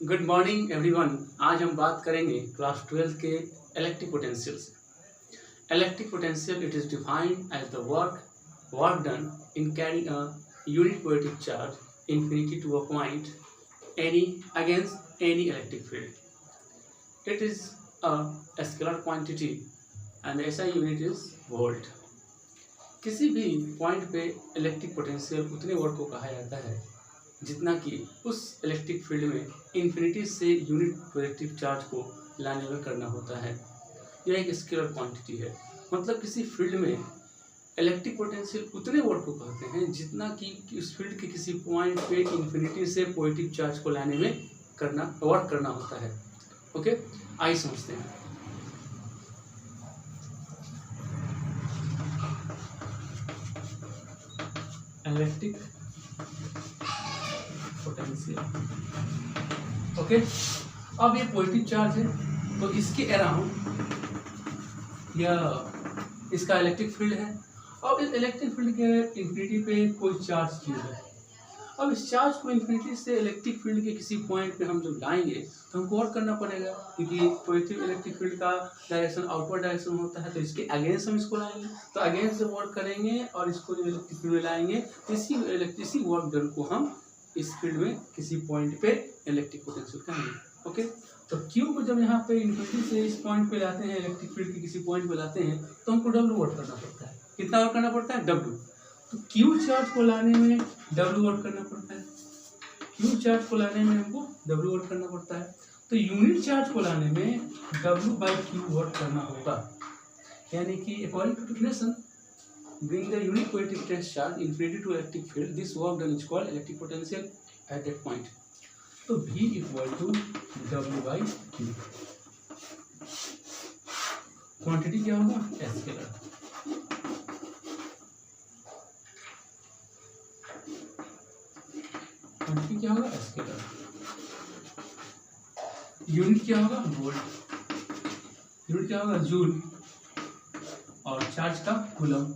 Good morning everyone. आज हम बात करेंगे क्लास 12 के इलेक्ट्रिक पोटेंशियल से। Electric potential it is defined as the work done in carrying a unit positive charge infinity to a point any against any electric field. It is a scalar quantity and ऐसा unit is volt. किसी भी point पे electric potential उतने work को कहा जाता है जितना कि उस इलेक्ट्रिक फील्ड में इन्फिनिटी से यूनिट पॉजिटिव चार्ज को लाने में करना होता है। यह एक स्केलर क्वांटिटी है, मतलब किसी फील्ड में इलेक्ट्रिक पोटेंशियल उतने वर्क को कहते हैं जितना कि उस फील्ड के किसी पॉइंट पे इन्फिनिटी से पॉजिटिव चार्ज को लाने में वर्क करना होता है। ओके, आइए समझते हैं। Electric potential. ओके, अब ये पॉजिटिव चार्ज है तो इसके अराउंड यह इसका इलेक्ट्रिक फील्ड है। अब इस इलेक्ट्रिक फील्ड के इन्फिनिटी पे कोई चार्ज क्यू है। अब इस चार्ज को इन्फिनिटी से इलेक्ट्रिक फील्ड के किसी पॉइंट पे हम जब लाएंगे तो हमको वर्क करना पड़ेगा, क्योंकि पॉजिटिव इलेक्ट्रिक फील्ड का डायरेक्शन आउटवर्ड डायरेक्शन होता है, तो इसके अगेंस्ट हम इसको लाएंगे। तो अगेंस्ट से वर्क करेंगे और इसको जो इलेक्ट्रिक फील्ड में लाएंगे, इसी वर्क डन को हम इस फील्ड में किसी पॉइंट पे इलेक्ट्रिक पोटेंशियल कहेंगे। ओके, तो क्यू को जब यहाँ पे इन्फिनिटी से इस पॉइंट पे लाते हैं, इलेक्ट्रिक फील्ड के किसी पॉइंट पे लाते हैं, तो हमको डब्ल्यू वर्क करना पड़ता है। कितना वर्क करना पड़ता है? डब्ल्यू। तो क्यू चार्ज को लाने में डब्ल्यू वर्क करना पड़ता है। क्यू चार्ज को लाने में हमको डब्ल्यू वर्क करना पड़ता है। तो यूनिट चार्ज को लाने में डब्ल्यू बाई क्यू वर्क करना होगा, यानी कि according to definition bring the unit positive test charge infinity to electric field, this work done is called electric potential at that point. So V equal to W by Q। Quantity क्या होगा? Scalar. Quantity क्या होगा? Scalar. Unit क्या होगा? Volt. Unit क्या होगा? Joule. और charge का कूलम।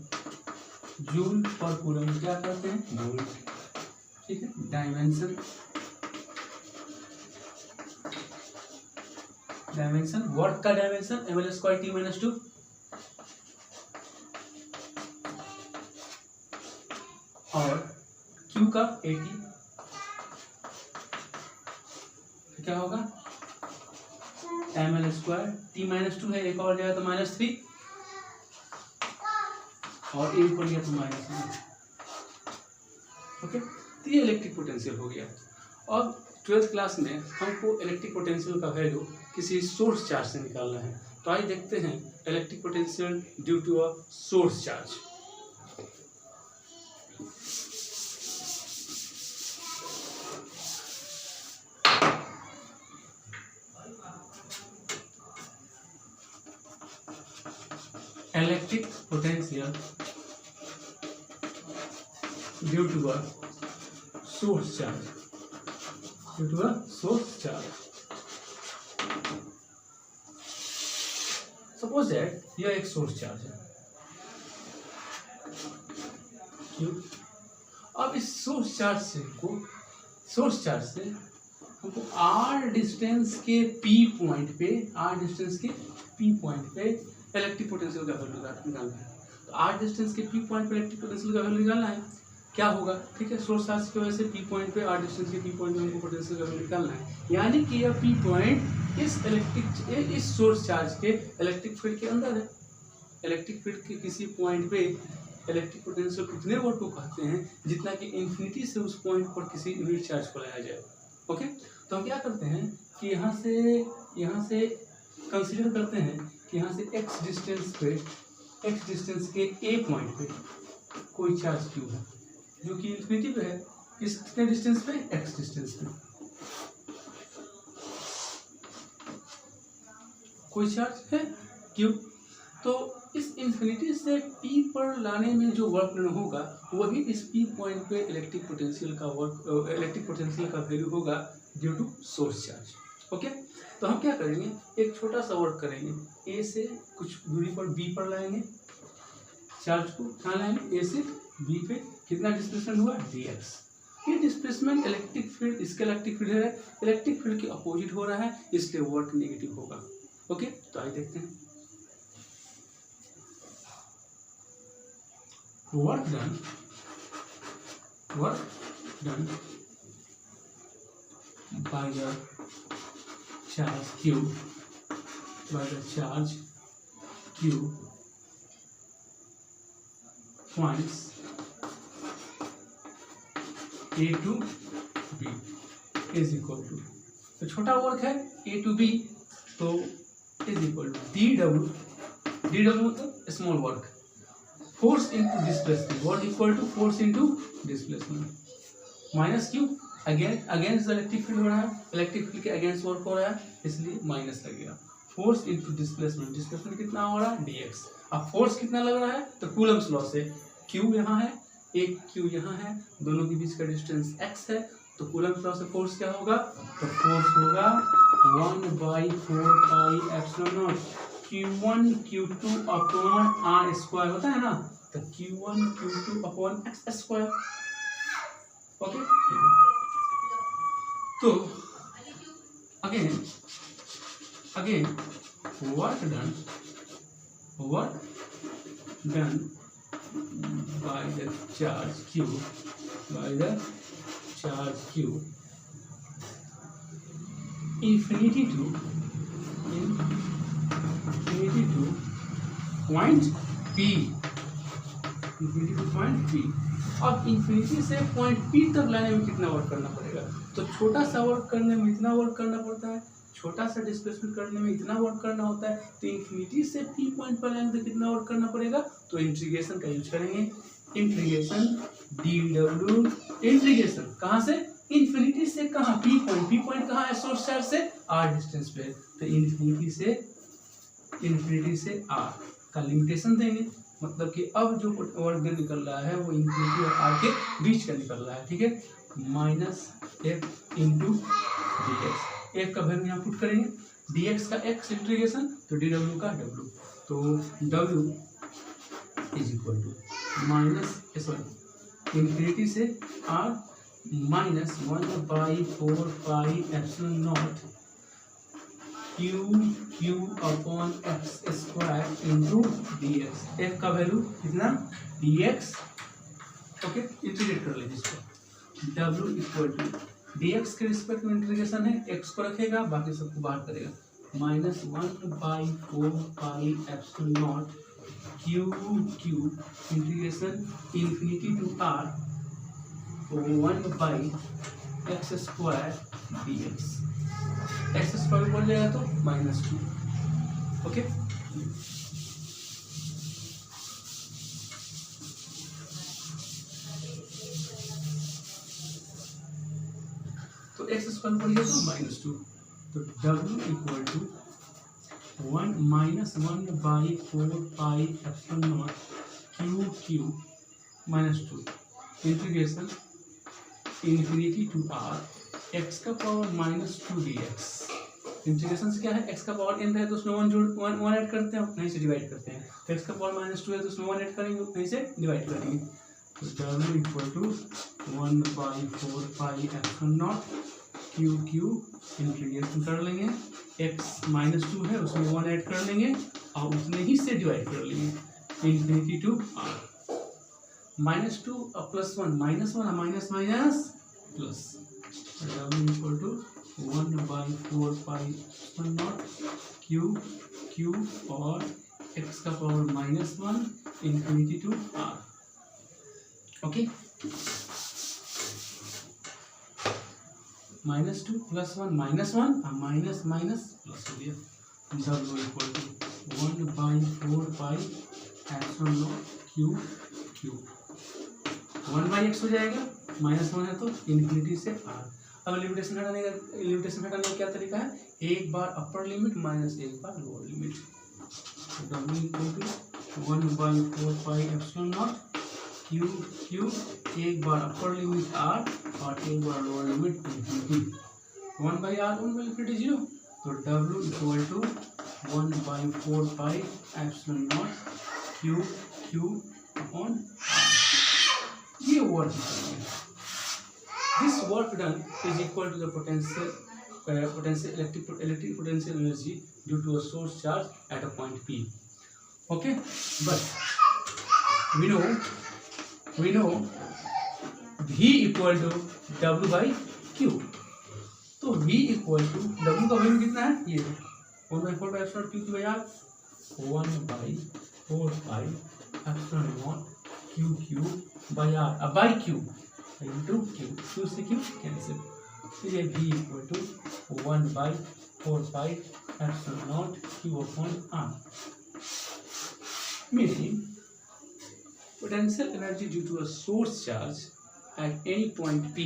जूल और कूलम क्या करते हैं? वोल्ट। ठीक है। डायमेंशन वर्क का dimension ml square t minus 2। और Q का 80 क्या होगा? ml स्क्वायर t माइनस 2 है, एक और जाएगा तो -3 और ए ऊपर गया तो -1। ओके, तो ये इलेक्ट्रिक पोटेंशियल हो गया। अब 12th क्लास में हमको इलेक्ट्रिक पोटेंशियल का वैल्यू किसी सोर्स चार्ज से निकालना है। तो आइए देखते हैं electric potential due to a source charge. Electric potential due to a source charge, suppose that यह एक सोर्स चार्ज है Q। अब इस सोर्स चार्ज से हमको r डिस्टेंस के P पॉइंट पे इलेक्ट्रिक पोटेंशियल का वैल्यू निकालना है। तो r डिस्टेंस के P पॉइंट पे इलेक्ट्रिक पोटेंशियल का वैल्यू निकालना है। क्या होगा? ठीक है, सोर्स चार्ज की वजह से P पॉइंट पे r डिस्टेंस के P पॉइंट पे हमको पोटेंशियल का वैल्यू निकालना है, यानी कि यह P पॉइंट इस सोर्स चार्ज के इलेक्ट्रिक फील्ड के अंदर है। इलेक्ट्रिक फील्ड के किसी पॉइंट पे इलेक्ट्रिक पोटेंशियल उतने वर्क को कहते हैं जितना कि इन्फिनिटी से उस पॉइंट पर किसी यूनिट चार्ज को लाया जाए। ओके, तो हम क्या करते हैं कि यहाँ से कंसीडर करते हैं कि यहाँ से x डिस्टेंस के a पॉइंट पे कोई चार्ज क्यू है जो कि इन्फिनिटी पे है। कितने डिस्टेंस पे? x डिस्टेंस पे कोई चार्ज है क्यू। तो इस इन्फिनिटी से p पर लाने में जो वर्क डन होगा वही इस p पॉइंट पे इलेक्ट्रिक पोटेंशियल का वैल्यू होगा due to source charge. Okay, तो हम क्या करेंगे, एक छोटा सा वर्क करेंगे। a से कुछ दूरी पर b पर लाएंगे चार्ज को। कहाँ लाएंगे? a से b पे कितना डिस्प्लेसमेंट हुआ? dx। ये डिस्प्लेसमेंट इलेक्ट्रिक फील्ड, इसका इलेक्ट्रिक फील्ड है, इलेक्ट्रिक फील्ड के अपोजिट हो रहा है, इसलिए वर्क नेगेटिव होगा। ओके, तो आइए देखते हैं। Work done by the charge q points a to b is equal to, तो छोटा वर्क है a to b, तो is equal to dw मतलब small work, force into displacement, work equal to force into displacement minus Q, against electric field हो रहा है, electric field के against work हो रहा है, इसलिए माइनस लगेगा। फोर्स इनटू डिस्प्लेसमेंट, डिस्प्लेसमेंट कितना हो रहा है dx, अब फोर्स कितना लग रहा है, तो कूलम्स लॉ से q यहाँ है, एक q यहाँ है, दोनों के बीच का डिस्टेंस x है, तो कूलम्स लॉ से फोर्स क्या होगा, तो फोर्स होगा 1/4 pi epsilon not q1 q2 upon r square होता है ना, तो q1 q2 upon x square. Okay, तो again work done by the charge q infinity to point p, infinity to point P. अब इंफिनिटी से point P तक लाने में कितना वर्क करना पड़ेगा, तो छोटा सा वर्क करने में इतना वर्क करना पड़ता है, छोटा सा डिस्प्लेसमेंट करने में इतना वर्क करना होता है, तो इंफिनिटी से पी पॉइंट पर लाने में कितना वर्क करना पड़ेगा, तो इंटीग्रेशन का यूज करेंगे, इंटीग्रेशन डी डब्ल्यू, इंटीग्रेशन कहाँ से, इंफिनिटी से कहाँ, पी पॉइंट कहाँ है, सोर्स चार्ज से आर डिस्टेंस पे, तो इंफिनिटी से आर का लिमिटेशन देंगे, मतलब कि अब जो वर्क निकल रहा है वो इंफिनिटी और आर के बीच का निकल रहा है, ठीक है, minus F into D X, F का वैल्यू यहाँ पुट करेंगे, डी एक्स का एक्स इंटीग्रेशन, तो डी डब्ल्यू का डब्ल्यू, तो W is equal to minus infinity से R minus 1/4 pi epsilon not q upon X square into D X, F का value कितना dx, ओके, इंटीग्रेट कर लीजिए इसको, w इक्वल टू dx के रिस्पेक्ट में इंटीग्रेशन है, x को रखेगा बाकी सबको बाहर करेगा, minus 1/4 pi epsilon not q integration infinity to r 1/x square dx, x square बोल जाएगा तो -2, ओके। तो एक्स स्क्वायर बोल जाएगा तो -2, तो w equal to 1/4 pi epsilon not q -2 integration infinity to r x का पावर -2 dx, इंटीग्रेशन से क्या है, x का पावर n है तो उसमें 1 ऐड करते हैं, नहीं से डिवाइड करते हैं, तो x का पावर -2 है तो उसमें 1 ऐड करेंगे, नहीं से डिवाइड करेंगे, तो w equal to 1/4 pi epsilon not q integration कर लेंगे, x -2 है उसमें 1 ऐड कर लेंगे और उतने ही से डिवाइड कर लेंगे, इंफिनिटी टू r, -2 और +1 -1 और minus plus, w equal to 1/4 pi epsilon not q और x का power -1 infinity to r, okay, -2 +1 -1 और माइनस प्लस हो गया, w equal to 1/4 pi epsilon not q 1/x हो जाएगा, -1 है तो इंफिनिटी से r। अब लिमिटेशन हटाने का क्या तरीका है, एक बार अपर लिमिट माइनस एक बार lower limit, w equal to 1/4 pi epsilon not q, एक बार अपर लिमिट r और एक बार लोअर लिमिट इंफिनिटी, 1/r 1/इंफिनिटी 0, तो w equal to 1/4 pi epsilon not q upon r, ये work This work done is equal to the potential electric potential energy due to a source charge at a point P. Okay, but we know V equal to W by Q. तो V equal to W का value कितना है, ये 1/4 Q की बजाय 1/4 Q by R, अब by Q into Q, Q से Q cancel, तो ये V equal to 1/4 Q upon R, meaning potential energy due to a source charge at any point P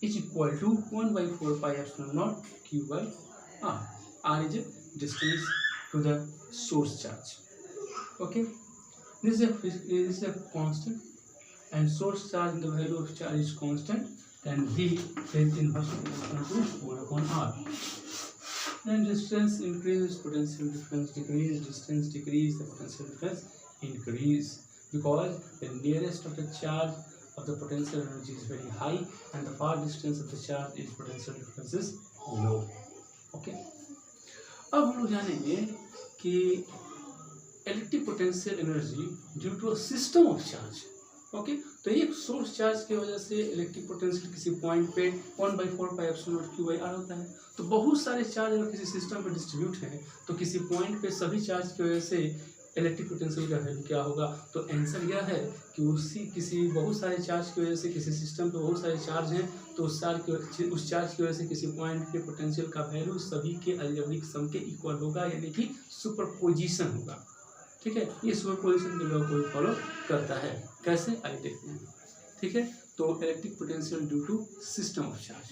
is equal to 1/4 Q by R. R is a distance to the source charge. Okay, this is a constant, and source charge, the value of charge is constant, and V is inversely proportional to 1/R. Then distance increases, potential difference decrease, distance decrease, the potential difference increase, because the nearest of the charge of the potential energy is very high and the far distance of the charge is potential difference is low. Okay, अब हम लोग जानेंगे कि electric potential energy due to a system of charge. Okay, तो एक source charge की वजह से इलेक्ट्रिक पोटेंशियल किसी पॉइंट पे 1/4 Q by R होता है. तो बहुत सारे चार्ज अगर किसी सिस्टम पे डिस्ट्रीब्यूट हैं तो किसी पॉइंट पे सभी चार्ज की वजह से इलेक्ट्रिक पोटेंशियल का वैल्यू क्या होगा. तो आंसर यह है कि किसी बहुत सारे चार्ज की वजह से किसी सिस्टम पे बहुत सारे चार्ज हैं तो उस चार्ज की वजह से किसी पॉइंट के पोटेंशियल का वैल्यू सभी के अलजेब्रिक सम के इक्वल होगा, यानी कि सुपरपोजिशन होगा. ठीक है, ये सुपरपोजिशन के लॉ को फॉलो करता है. कैसे, आइए देखते हैं. ठीक है, तो electric potential due to system of charge.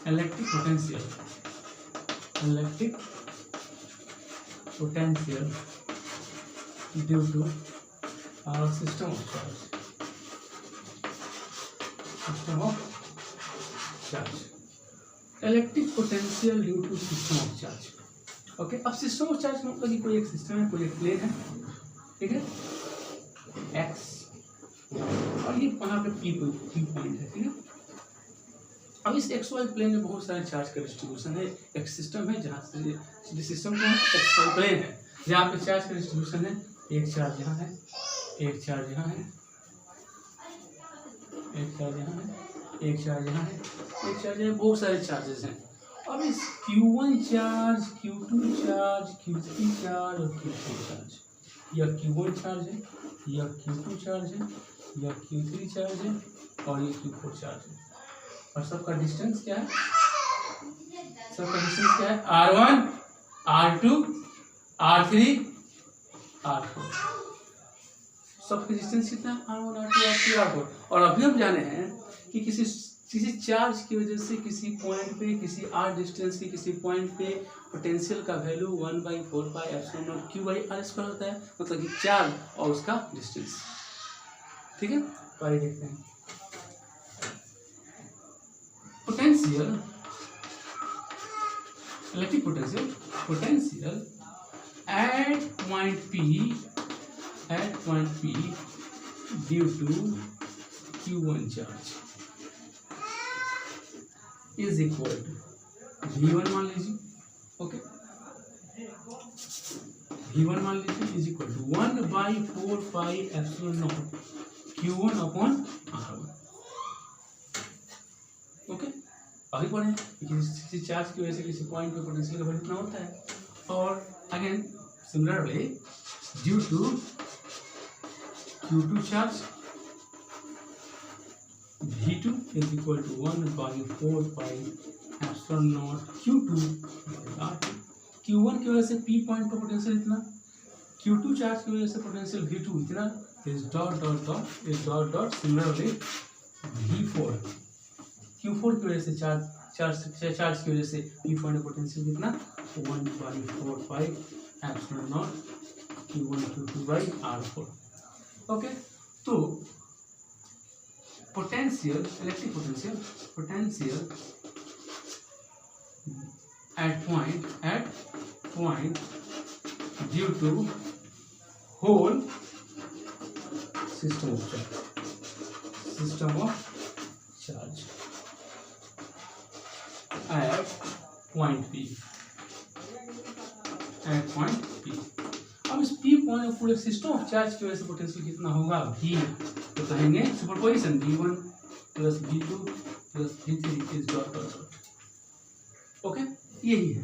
Electric potential due to our system of charge. Electric potential due to system of charge. Okay, अब सिस्टम ऑफ चार्ज मतलब कि कोई एक सिस्टम है, कोई एक प्लेन है, ठीक है, x, और ये वहाँ पे P पॉइंट है. ठीक है, अब इस XY प्लेन में बहुत सारे चार्ज का डिस्ट्रीब्यूशन है. एक सिस्टम है जहाँ से सिस्टम का XY प्लेन है जहाँ पे चार्ज का डिस्ट्रीब्यूशन है. एक चार्ज यहाँ है, एक चार्ज यहाँ है, एक चार्ज यहाँ है, एक चार्ज यहाँ है, एक चार्ज यहाँ, बहुत सारे चार्जेस हैं. अब इस Q1 charge, Q2 charge, Q3 charge और Q4 चार्ज, यह Q1 चार्ज है, यह Q2 चार्ज है, यह Q3 चार्ज है और ये Q4 चार्ज है. और सबका डिस्टेंस क्या है, R1, R2, R3, R4. सबका डिस्टेंस कितना है, R1, R2, R3, R4. और अभी हम जाने हैं कि किसी चार्ज की वजह से किसी पॉइंट पे, किसी R डिस्टेंस के किसी पॉइंट पे पोटेंशियल का value 1/4 Q by R square होता है, मतलब कि चार्ज और उसका डिस्टेंस. ठीक है, तो आइए देखते हैं. Potential, electric potential at point P due to Q1 charge is equal to V1 मान लीजिए. ओके, V1 मान लीजिए is equal to 1/4 Q1 upon R1. Okay, अभी पढ़े किसी चार्ज की वजह से किसी पॉइंट पे पोटेंशियल का वैल्यू कितना होता है. और again similarly due to Q2 charge V2 is equal to 1/4 Q2 R2. Q1 की वजह से P पॉइंट पर पोटेंशियल इतना, Q2 चार्ज की वजह से पोटेंशियल V2 इतना, is dot similarly V4 Q4 की वजह से चार्ज की वजह से P पॉइंट पोटेंशियल कितना, 1/4 Q1 Q2 by R4. Okay, तो potential, electric potential at point due to whole system of charge at point P, अब इस P पॉइंट पूरे सिस्टम ऑफ चार्ज की वजह से पोटेंशियल कितना होगा V, तो कहेंगे superposition V1 plus V2 plus V3 is dot dot dot. Okay, यही है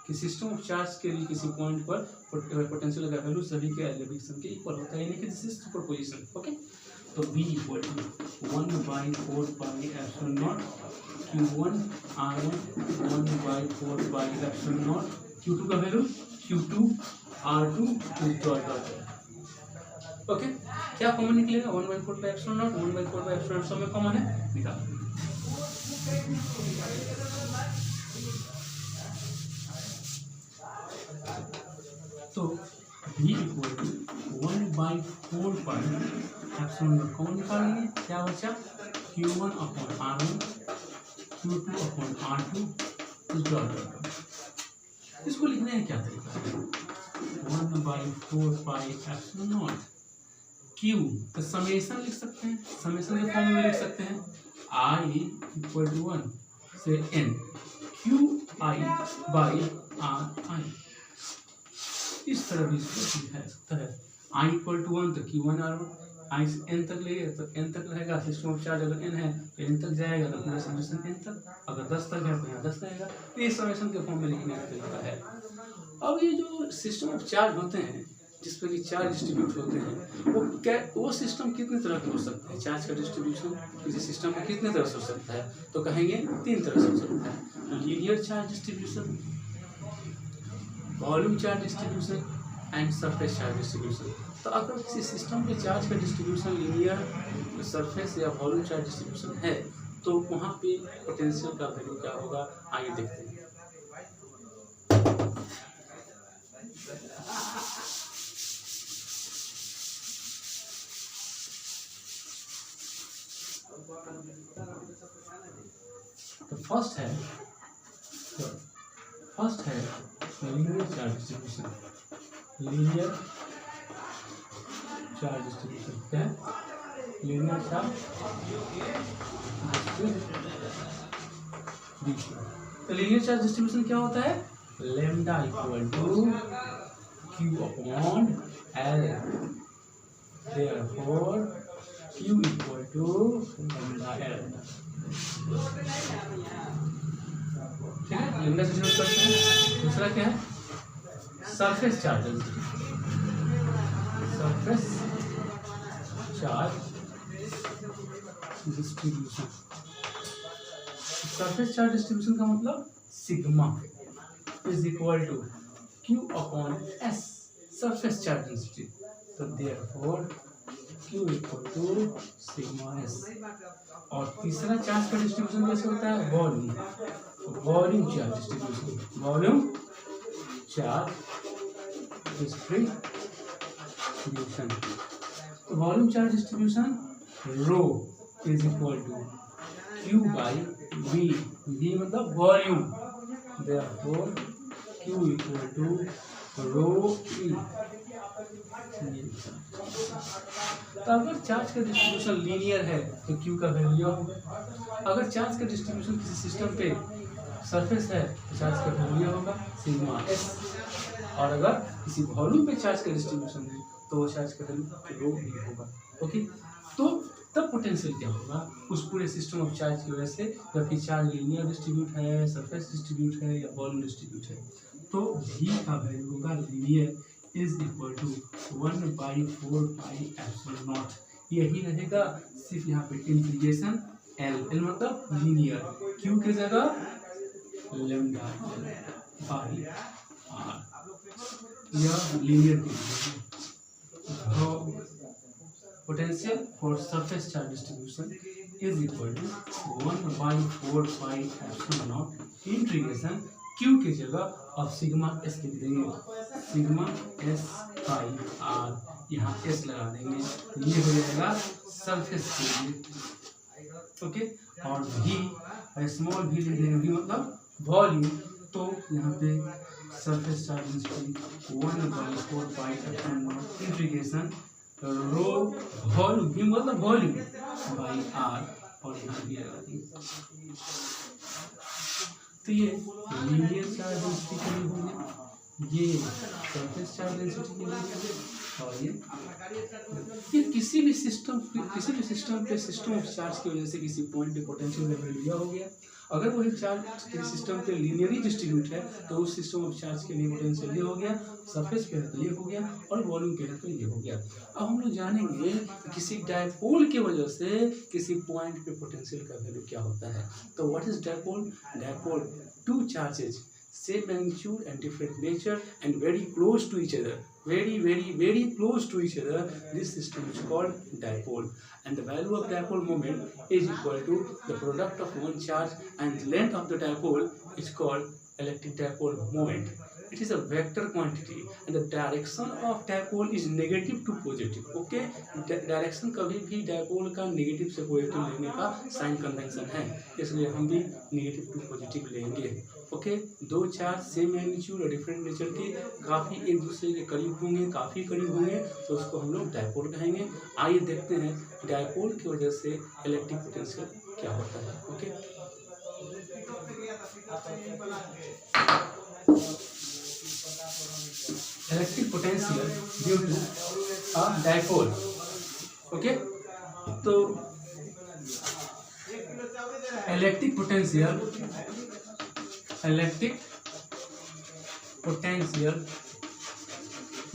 कि सिस्टम ऑफ चार्ज के लिए किसी पॉइंट पर पोटेंशियल का वैल्यू सभी के एलिवेशन के इक्वल होता है, यानी कि दिस इज सुपरपोजिशन। ओके, तो V equal to 1/4 pi epsilon not Q1 R1 1/4 pi epsilon naught Q2 का value Q2 R2 is dot dot. Okay, क्या कॉमन निकलेगा 1/4 pi epsilon naught 1/4 pi epsilon naught सब में कॉमन है, निकाल। तो V equal to 1/4 pi epsilon naught common निकालेंगे, क्या बचा Q1 upon R1 Q2 upon R2 is dot dot. इसको लिखने का क्या तरीका है, 1/4 पाई एप्सिलॉन नॉट Q का समेशन लिख सकते हैं, समेशन के फॉर्म में लिख सकते हैं I इक्वल टू 1 से N QI बाई RI, इस तरह भी इसको लिखा जा सकता है। I इक्वल टू 1 तो Q1 R1, I से N तक ले तो N तक रहेगा, सिस्टम ऑफ चार्ज अगर N है तो N तक जाएगा तो पूरा समेशन N तक, अगर 10 तक है तो यहाँ 10 रहेगा, तो ये समेशन के फॉर्म में लिखने का तरीका है। अब ये जो सिस्टम ऑफ चार्ज होते हैं जिसपे कि चार्ज डिस्ट्रीब्यूट होते हैं वो सिस्टम कितने तरह के हो सकते हैं, चार्ज का डिस्ट्रीब्यूशन किसी सिस्टम में कितने तरह से हो सकता है, तो कहेंगे 3 तरह से हो सकता है, linear charge distribution, volume charge distribution and surface charge distribution. तो अगर किसी सिस्टम के चार्ज का डिस्ट्रीब्यूशन लीनियर, सरफेस या वॉल्यूम चार्ज डिस्ट्रीब्यूशन है तो वहाँ पे पोटेंशियल का वैल्यू क्या होगा, आगे देखते हैं। तो फर्स्ट है linear charge distribution, linear charge distribution क्या है, लीनियर चार्ज डिस्ट्रीब्यूशन। तो लीनियर चार्ज डिस्ट्रीब्यूशन क्या होता है, lambda equal to Q upon L, therefore Q equal to lambda L। ठीक है, लैम्डा से शुरू करते हैं। दूसरा क्या है, surface charge distribution. Surface charge distribution का मतलब sigma is equal to Q upon S, surface charge density, तो therefore Q equal to sigma S। और तीसरा चार्ज का डिस्ट्रीब्यूशन कैसे होता है, volume charge distribution, volume charge distribution. तो volume charge distribution rho is equal to Q by V, V मतलब volume, therefore Q equal to rho E। तो अगर चार्ज का डिस्ट्रीब्यूशन लीनियर है तो Q का वैल्यू होगा, अगर चार्ज का डिस्ट्रीब्यूशन किसी सिस्टम पे सरफेस है तो चार्ज का वैल्यू होगा सिग्मा S, और अगर किसी वॉल्यूम पे चार्ज का डिस्ट्रीब्यूशन है तो वो चार्ज का वैल्यू रो भी होगा। ओके, तो तब पोटेंशियल क्या होगा उस पूरे सिस्टम ऑफ चार्ज की वजह से, जबकि चार्ज लीनियर डिस्ट्रीब्यूट है, सरफेस डिस्ट्रीब्यूट है या वॉल्यूम डिस्ट्रीब्यूट है, तो V का वैल्यू होगा linear is equal to 1/4 pi epsilon naught. यही रहेगा, सिर्फ यहाँ पे इंटीग्रेशन L मतलब लीनियर, Q की जगह लैम्डा बाई R, यह लीनियर की potential for surface charge distribution is equal to 1/4 pi epsilon naught integration Q की जगह अब सिग्मा S लिख देंगे, सिग्मा S बाई R, यहाँ S लगा देंगे, ये हो जाएगा सरफेस के लिए ओके, और v स्मॉल v लिख देंगे, v मतलब वॉल्यूम, तो यहाँ पे surface charge density 1/4 pi epsilon naught integration rho volume, v मतलब वॉल्यूम, बाई r, और यहाँ भी लगा देंगे। तो ये लीनियर चार्ज डेंसिटी के लिए हो गया, ये सरफेस चार्ज डेंसिटी के लिए, और ये किसी भी सिस्टम पे सिस्टम ऑफ चार्ज की वजह से किसी पॉइंट पे पोटेंशियल लेवल लिया हो गया। अगर वही चार्ज सिस्टम पे लीनियरली डिस्ट्रीब्यूट है तो उस सिस्टम ऑफ चार्ज के लिए पोटेंशियल ये हो गया, सरफेस पे है तो ये हो गया, और वॉल्यूम पे है तो ये हो गया। अब हम लोग जानेंगे किसी डायपोल की वजह से किसी पॉइंट पे पोटेंशियल का वैल्यू क्या होता है। तो what is dipole? Dipole, two charges same magnitude and different nature and very close to each other, very close to each other, this system is called dipole, and the value of dipole moment is equal to the product of one charge and the length of the dipole is called electric dipole moment. It is a vector quantity and the direction of dipole is negative to positive. Okay, direction कभी भी dipole का negative से positive लेने का sign convention है, इसलिए हम भी नेगेटिव टू पॉजिटिव लेंगे। ओके, दो चार्ज सेम मैग्नीट्यूड और डिफरेंट नेचर के काफ़ी एक दूसरे के करीब होंगे, काफ़ी करीब होंगे, तो उसको हम लोग डायपोल कहेंगे। आइए देखते हैं डायपोल की वजह से इलेक्ट्रिक पोटेंशियल क्या होता है। Okay, electric potential due to a dipole. Okay, तो electric potential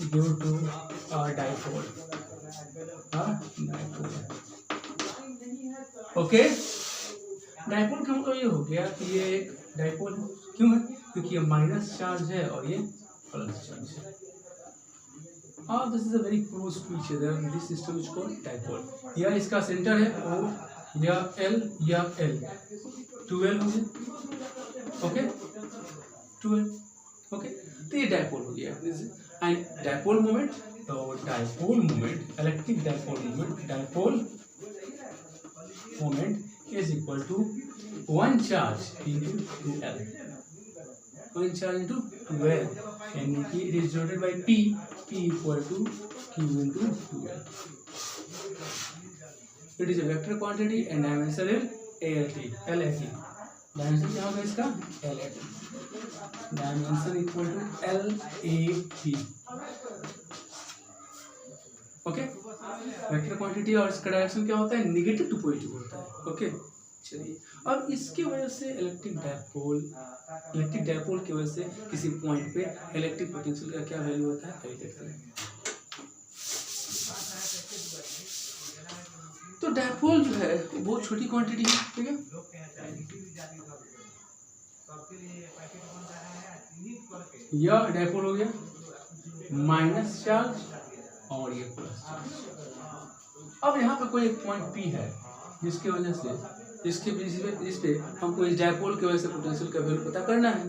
due to a dipole, okay. Dipole का मतलब ये हो गया कि ये एक डायपोल है, क्यों है? क्योंकि ये माइनस चार्ज है और ये प्लस चार्ज है, और this is a very close to each other, this system is called dipole. या इसका सेंटर है O या L या L, 2L हो गया, ओके, 2L, ओके, तो ये डायपोल हो गया। एंड डायपोल मोमेंट, तो dipole moment, electric dipole moment is equal to one charge into 2L, one charge into 2L, यानी कि it is denoted by P equal to Q into 2L. It is a vector quantity and dimension is LAT. Dimension क्या होगा इसका? LAT. Dimension equal to LAT. Okay, vector quantity, और इसका direction क्या होता है? नेगेटिव टू पॉजिटिव होता है। ओके, चलिए, अब इसकी वजह से इलेक्ट्रिक डायपोल की वजह से किसी पॉइंट पे इलेक्ट्रिक पोटेंशियल का क्या वैल्यू होता है, देखते हैं। तो डायपोल जो है बहुत छोटी क्वांटिटी है, ठीक है। यह डायपोल हो गया, माइनस चार्ज और ये प्लस चार्ज। अब यहाँ पे कोई एक पॉइंट P है जिसकी वजह से इस पे हमको इस डायपोल की वजह से पोटेंशियल का वैल्यू पता करना है,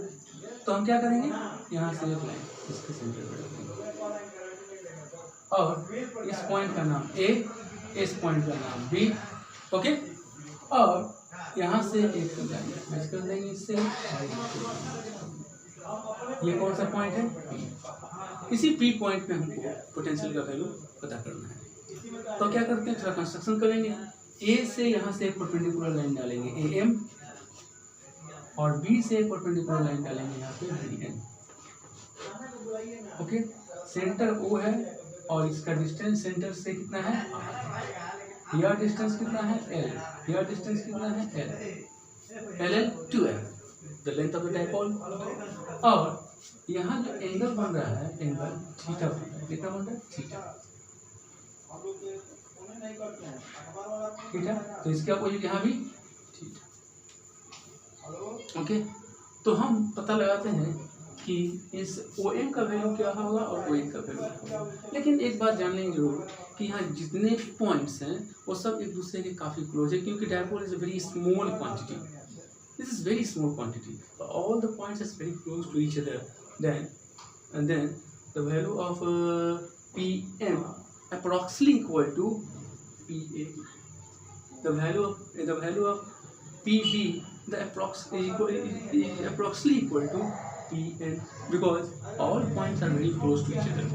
तो हम क्या करेंगे? यहाँ से एक लाइन इसके सेंटर पर रखेंगे, और इस पॉइंट का नाम A, इस पॉइंट का नाम B, ओके, और यहाँ से एक लाइन मैच कर देंगे इससे। ये कौन सा पॉइंट है? P। इसी P पॉइंट पे हमको पोटेंशियल का वैल्यू पता करना है, तो क्या करते हैं? थोड़ा कंस्ट्रक्शन करेंगे। A से यहाँ से एक परपेंडिकुलर लाइन डालेंगे AM, और B से एक परपेंडिकुलर लाइन डालेंगे यहाँ पे BN, ओके। सेंटर O है और इसका डिस्टेंस सेंटर से कितना है? R। यह डिस्टेंस कितना है? L। यह डिस्टेंस कितना है? L। LL 2L, the length of the dipole. और यहाँ जो एंगल बन रहा है, एंगल थीटा बन रहा है, कितना बन रहा है? थीटा, थीटा, तो इसका अपोजिट यहाँ भी थीटा, ओके। तो हम पता लगाते हैं कि इस OM का वैल्यू क्या होगा और ON का वैल्यू क्या होगा। लेकिन एक बात जान लेंगे जरूर कि यहाँ जितने पॉइंट्स हैं वो सब एक दूसरे के काफ़ी क्लोज है, क्योंकि dipole is a very small quantity, this is very small quantity, all the points is very close to each other, then the value of PM approximately equal to PA, the value of PB, the is approximately equal to PN, because all points are very close to each other.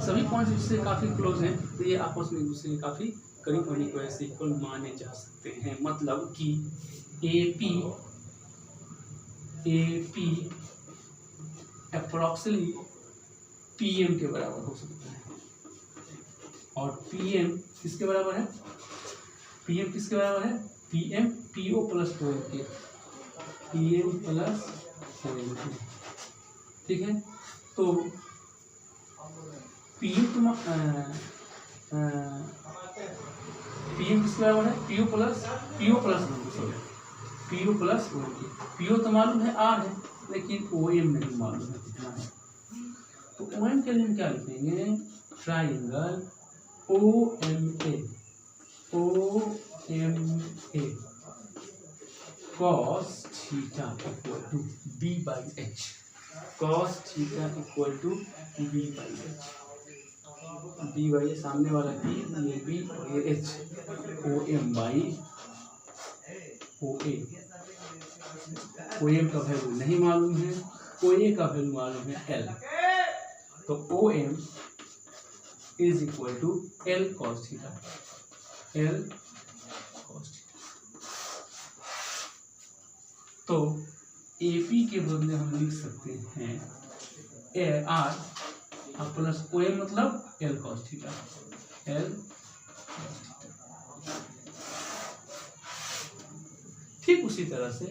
सभी points इससे काफ़ी close हैं, तो ये आपस में एक दूसरे के काफ़ी करीब होने की वजह से इक्वल माने जा सकते हैं। मतलब कि AP अप्रोक्सीमेटली PM के बराबर हो सकता है, और PM किसके बराबर है? PM किसके बराबर है? PM PO प्लस OM के, PM प्लस OM के, ठीक है। तो PM किसके बराबर है? PO प्लस OM के। PO तो मालूम है R है, लेकिन OM नहीं मालूम है कितना है। तो OM के लिए हम क्या लिखेंगे? Triangle OMA cos theta equal to B/H, cos theta equal to B/H। B/H सामने वाला P, ये B और ये H, OM by OA। OM का वैल्यू नहीं मालूम है, OA का वैल्यू मालूम है L, तो OM is equal to L cos theta, L cos theta. तो AP के बदले हम लिख सकते हैं R प्लस OM मतलब L cos theta, L cos theta. ठीक उसी तरह से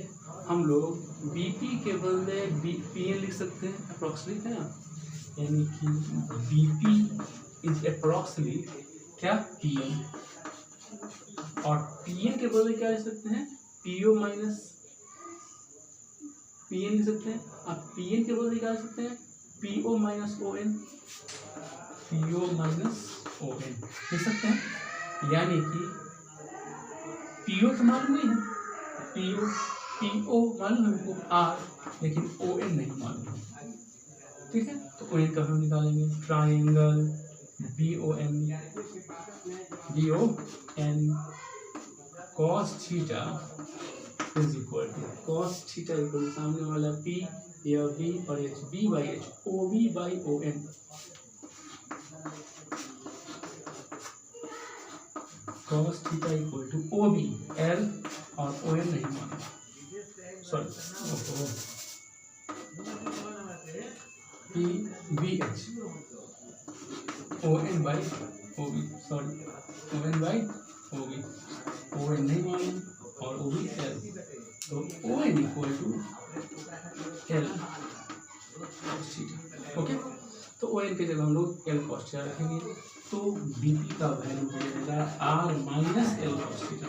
हम लोग BP के बदले PN लिख सकते हैं, अप्रोक्सीमेट है ना, यानी कि BP इज अप्रोक्सीमेटली क्या? PM, और PN के बदले क्या लिख सकते हैं? PO माइनस PN लिख सकते हैं। अब PN के बदले क्या लिख सकते हैं? PO minus ON, PO minus ON लिख सकते हैं। यानी कि PO तो मालूम नहीं है, PO मालूम है हमको R, लेकिन ON नहीं मालूम है, ठीक है। तो ON का हम निकालेंगे, triangle BON cos theta is equal to, cos theta equal to सामने वाला P या B और H, B/H, OB/ON, cos theta equal to OB, L और ON नहीं माना, sorry PBH, ON/OB, sorry ON/OB, ON नहीं मालूम और OB L, तो ON equal to L cos theta, okay. तो ON के जगह हम लोग L cos थीटा रखेंगे, तो BP का वैल्यू मिलेगा R minus L cos theta.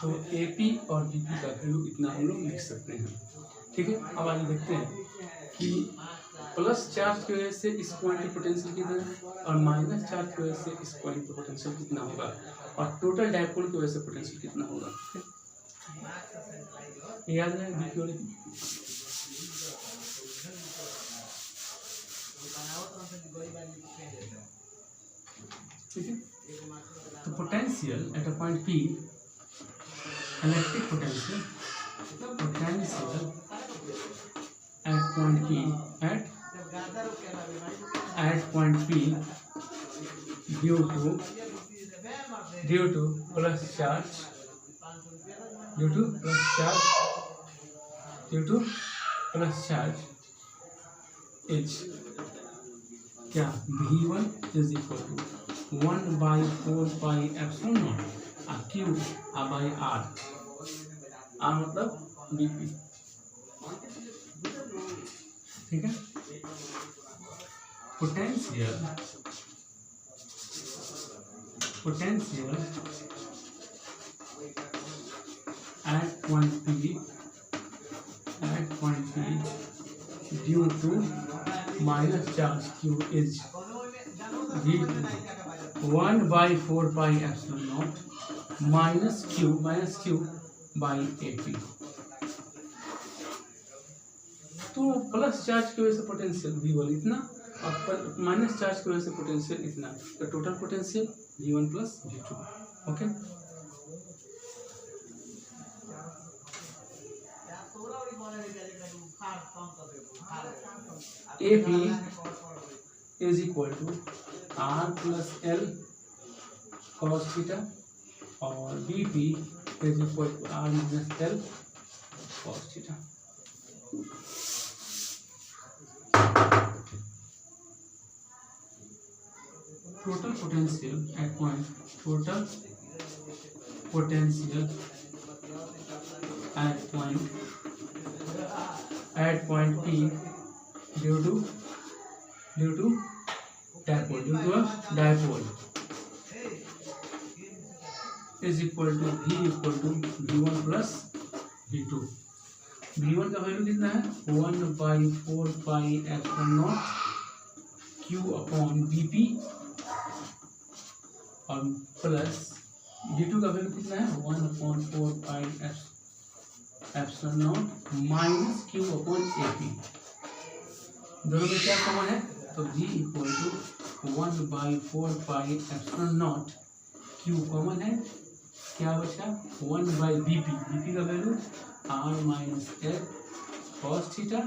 तो AP और BP का वैल्यू इतना हम लोग लिख सकते हैं, ठीक है। अब आगे देखते हैं कि प्लस चार्ज की वजह से इस पॉइंट की पोटेंशियल कितना है, और माइनस चार्ज की वजह से इस पॉइंट की पोटेंशियल कितना होगा, और टोटल डायपोल की वजह से पोटेंशियल कितना होगा, याद है BP और ठीक है। तो potential at a point P, electric potential at point P due to plus charge H क्या? V1 is equal to 1/4 pi epsilon naught Q by R, R मतलब BP, ठीक है। Potential at point P due to minus charge Q is 1/4 pi epsilon naught minus Q by AP। तो plus charge की वजह से potential V1 इतना, और minus charge की वजह से पोटेंशियल इतना, तो total potential V1 plus V2। Okay, AP is equal to R plus L cos theta और BP is equal to R minus L cos theta. Total potential at point P due to dipole is equal to V1 plus V2। V1 का value कितना है 1/4 pi epsilon not Q upon BP और plus V2 का value कितना है 1/4 pi epsilon naught minus Q upon AP। दोनों में क्या कॉमन है, तो V equal to 1/4 pi epsilon not Q common है, क्या बचा 1/BP। BP का value R minus L cos theta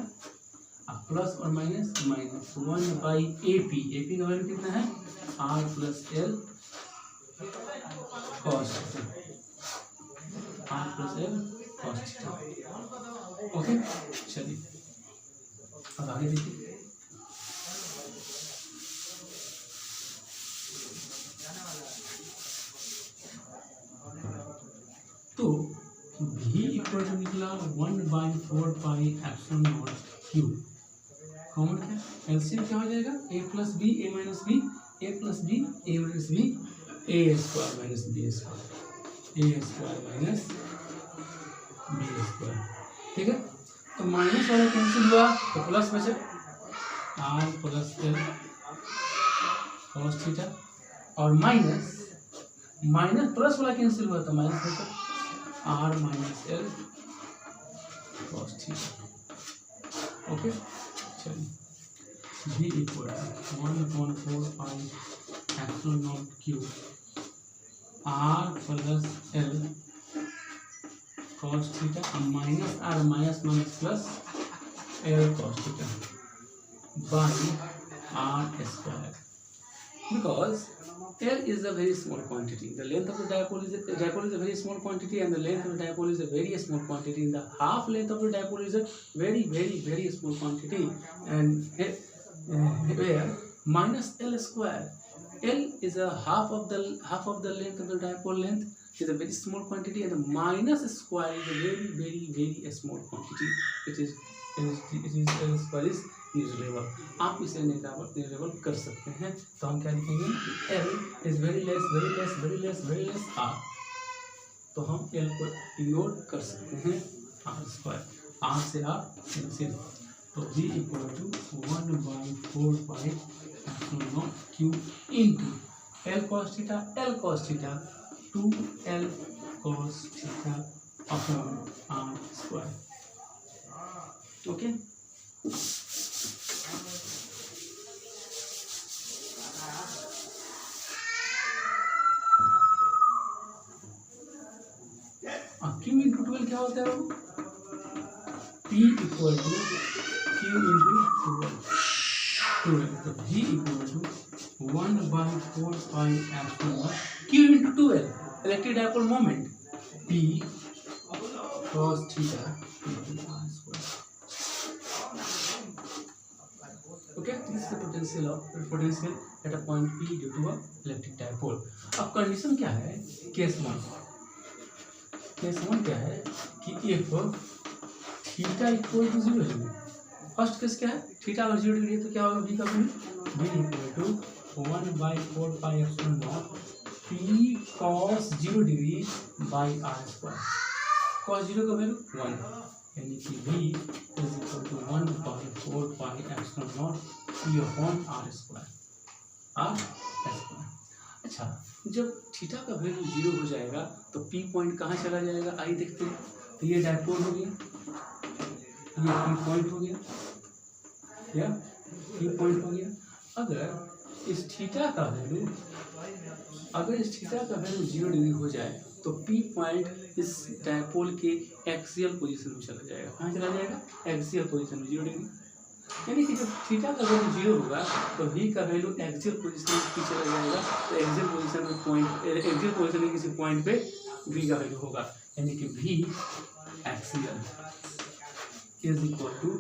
plus और माइनस 1/AP। AP का वैल्यू कितना है R plus L cos theta. Okay, चलिए अब आगे देखिए। तो V इक्वल टू निकला 1/4 pi epsilon not Q। Common क्या, एलसीएम क्या हो जाएगा A plus B A minus B, A plus B A minus B, A square minus B square, A square minus B square. ठीक है, तो minus वाला cancel हुआ तो प्लस बचे R plus L cos theta और माइनस प्लस वाला cancel हुआ तो माइनस बचा R minus L cos theta. Okay, चलिए V equal to 1/4 pi epsilon not Q R plus L cos theta minus R minus plus L cos theta by R square, because L is a very small quantity. The length of the dipole is a very small quantity, and the length of the dipole is a very small quantity. And the half length of the dipole is a very small quantity. And where minus L square, L is a half of the length of the dipole length is a very small quantity, and the minus square is a very small quantity. It is L square is न्यूज़लेबल। आप इसे न्यूज़लेबल कर सकते हैं, तो हम क्या लिखेंगे L is very less R, तो हम L को इग्नोर कर सकते हैं R स्क्वायर, R से R कैंसिल, तो V equal to 1/4 pi epsilon not Q into L cos theta 2L cos theta upon R square. Okay, Q into 12 क्या होता है, P equal to Q into 12, तो V equal to 1/4 pi epsilon not Q into 12 electric dipole moment P cos theta into R square. Okay, this is the potential at a point P due to a electric dipole. अब condition क्या है, case 1 क्या है कि if theta equal to 0 degree, first case क्या है, theta अगर 0 degree है तो क्या होगा, V का value V equal to 1/4 pi epsilon naught P cos 0 degree by R square. cos 0 का वैल्यू 1, यानी कि V is equal to 1/4 pi epsilon naught P upon R square. अच्छा, जब थीटा का वैल्यू 0 हो जाएगा तो P पॉइंट कहाँ चला जाएगा, आइए देखते हैं। तो ये डाइपोल हो गया, ये P पॉइंट हो गया, या P पॉइंट हो गया, अगर इस थीटा का वैल्यू 0 डिग्री हो जाए तो P पॉइंट इस डायपोल के एक्सियल पोजीशन में चला जाएगा। कहाँ चला जाएगा? एक्सियल पोजीशन में 0 डिग्री। यानी कि जब थीटा का वैल्यू 0 होगा तो V का वैल्यू एक्सियल पोजीशन में P चला जाएगा, तो एक्सियल पोजीशन में किसी पॉइंट पे V का वैल्यू होगा, यानी कि V axial is equal to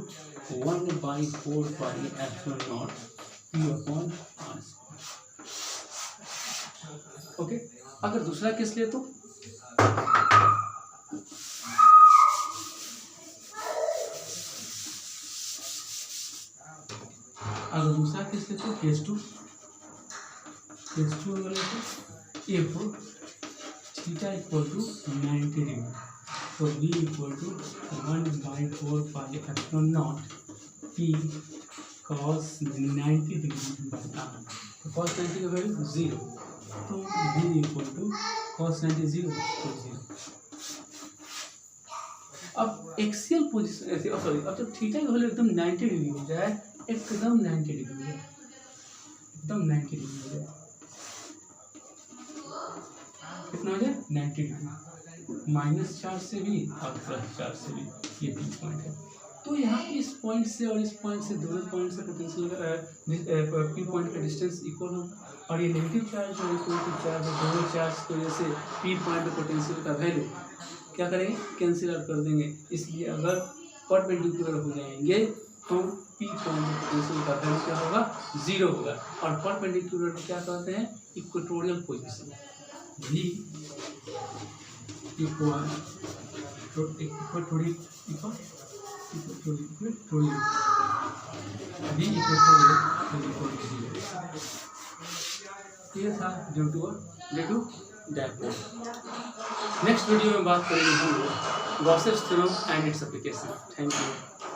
1/4 pi epsilon naught P upon R। Okay, अगर दूसरा केस ले तो केस 2 अगर ले तो a for theta equal to 90 degree, तो V equal to 1/4 pi epsilon naught P cos 90 degree by R। तो cos 90 का वैल्यू 0, तो V इक्वल टू cos 90 0 तो 0। अब एक्सियल पोजीशन अब जब थीटा का वैल्यू एकदम 90 डिग्री हो जाए, एकदम 90 डिग्री हो जाए, कितना हो जाए? 90 डिग्री, -4 से भी और +4 से भी, ये 3 पॉइंट है। तो यहाँ इस पॉइंट से और इस पॉइंट से, दोनों पॉइंट से पोटेंशियल P पॉइंट का डिस्टेंस इक्वल होगा, और ये नेगेटिव चार्ज और पॉजिटिव चार्ज है, दोनों चार्ज की वजह से P पॉइंट का पोटेंशियल का वैल्यू क्या करेंगे? कैंसिल आउट कर देंगे। इसलिए अगर परपेंडिकुलर हो जाएंगे तो P पॉइंट का पोटेंशियल का वैल्यू क्या होगा? 0 होगा। और परपेंडिकुलर को क्या कहते हैं? Equatorial position. V इक्वल ये था due to dipole. Next video में बात करेंगे हम Gauss's theorem and its application. Thank you.